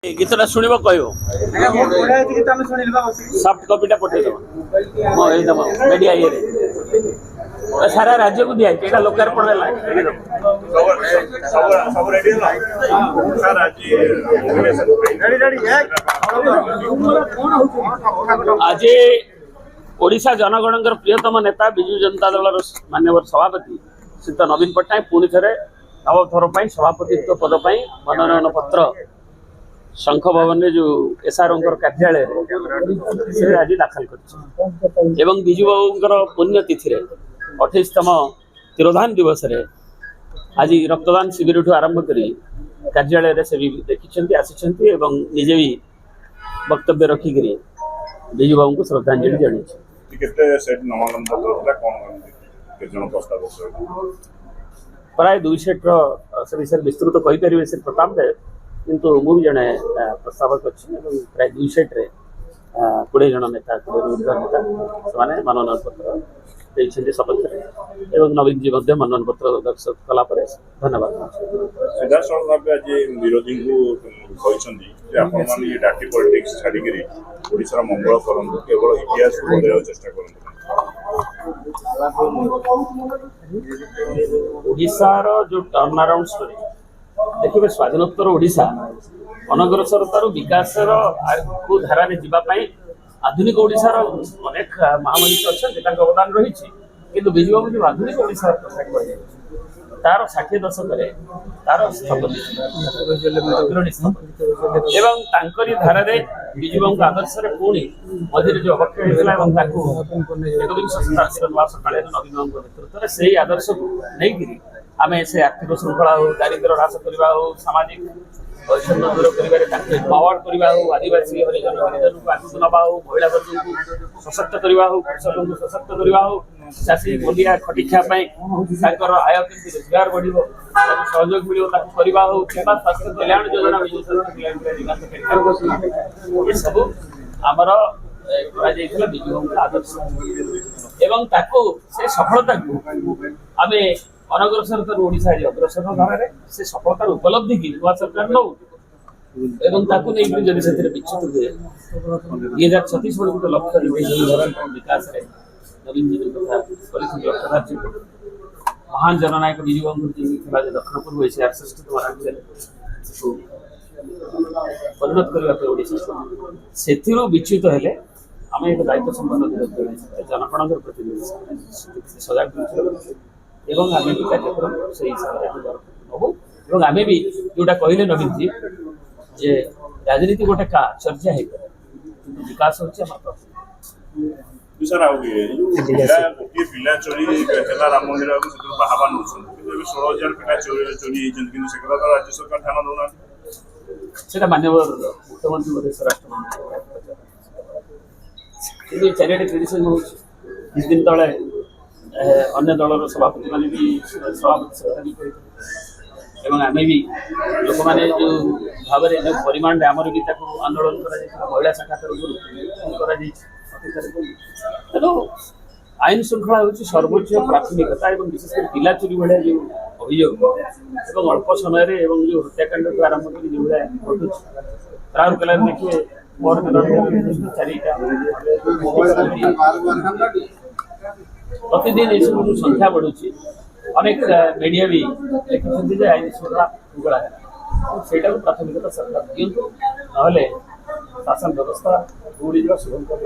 गीतटा शुणव कह soft कॉपीटा पठेदेव media ये सारा राज्य को दिखाई लोकार्पण आज ओडिशा जनगण प्रियतम नेता विजु जनता दल माननीय सभापति श्रीयुत नवीन पट्टनायक पुणी थे नव थर सभापतित्व पद मनोनयन पत्र शंख भवन जो एसआर कार्यालय से आज दाखल कर विजु बाबू पुण्यतिथि 28तम तिरोधान दिवस रे आज रक्तदान शिविर ठू आरंभ कर कार्यालय से भी देखी आसी निजे भी वक्तव्य रखिक विजु बाबू को श्रद्धांजलि जन प्राय 2 सेट विषय विस्तृत कहीपर श्री प्रताप देव किंतु मुझे जड़े प्रस्तावक अच्छी प्राय 2 सेट 20 जन नेता 20 नेता से मनोनयन पत्र देते सपक्ष एवं नवीन जी मनोनयन पत्र दर्शक कलापर धन्यवाद सीधासल भाव आज विरोधी डाटी पॉलिटिक्स छाड़ी ओडिशा मंगल करूँ केवल इतिहास को बदल चेष्टा करूँ ओडिशार जो टर्न अराउंड स्टोरी देखिए स्वाधीनोत्तर ओडिशा अनग्रसरतार विकास धारा में जावाई आधुनिक ओडिशार अनेक महामनीष अच्छा अवदान रही किंतु विजु बाबू जो आधुनिक ओडिशा तार 60 दशक तार एवं तांकरी धारा विजु बाबू आदर्श पुणी मझे जो अवक्षय होता एकविंश शताब्दी सकाल नवीन बाबू नेतृत्व से आदर्श को नहीं आम से आर्थिक श्रृंखला हो दारिद्र्य ह्रास करवा हो सामाजिक वैषम्य दूर करवार्ड करवा हो आदिवासी हरिजन हरिजन को आगू नवा हो महिला वर्ग को सशक्त करवा हो कृषक को सशक्त करवा हो चाषी मुलिया खटिखा आय केमती रोजगार बढ़ सहयोग मिल हो स्वास्थ्य कल्याण योजना ये सब आमर विजु बाबू आदर्श एवं से सफलता को आम अनग्रसर ओडिशा अग्रसर धारा से सफलतार उपलब्धि की नुआ सरकार नौ जब से विच्युत हुए 2036 बेलू गोटे लक्ष्य विकास नवीन जी महान जननायक विजु बाबू दक्षिण पूर्व एशियार श्रेष्ठतम राज्य परिणत करने ओडिशा से विच्युत हेले आम एक दायित्व संपन्न जनगण प्रतिनिधि सजाग एवं आम भी कार्यक्रम से हिसाब से नबू आम भी जोटा कहले नवीन जी जे राजनीति गोटे का चर्चा है विकास होची सर पिला चोरी राम मंदिर बाहर 16,000 पिला चोरी राज्य सरकार ध्यान दौना से माननीय मुख्यमंत्री स्वराष्ट्र चारिटे क्रिटिसिजम हो किस दिन तले अन्य दलर सभापति मैंने भी सभापति एवं आम भी लोक मैंने जो भाव में जो परिमाण आमर भी आंदोलन कर महिला शाखा तरफ तेणु आईन श्रृंखला हूँ सर्वोच्च प्राथमिकता और विशेषकर पिला चोरी भाया जो अभियोग अल्प समय जो हत्याकांड को आरंभ कर जो भाया घटुच राउरकेला देखिए प्रतिदिन यह सब संख्या बढ़ुची अनेक मीडिया भी देखते आईन श्रृंखला उगड़ा है से प्राथमिकता सरकार दिंतु ना शासन व्यवस्था उड़ी जा शुभंकर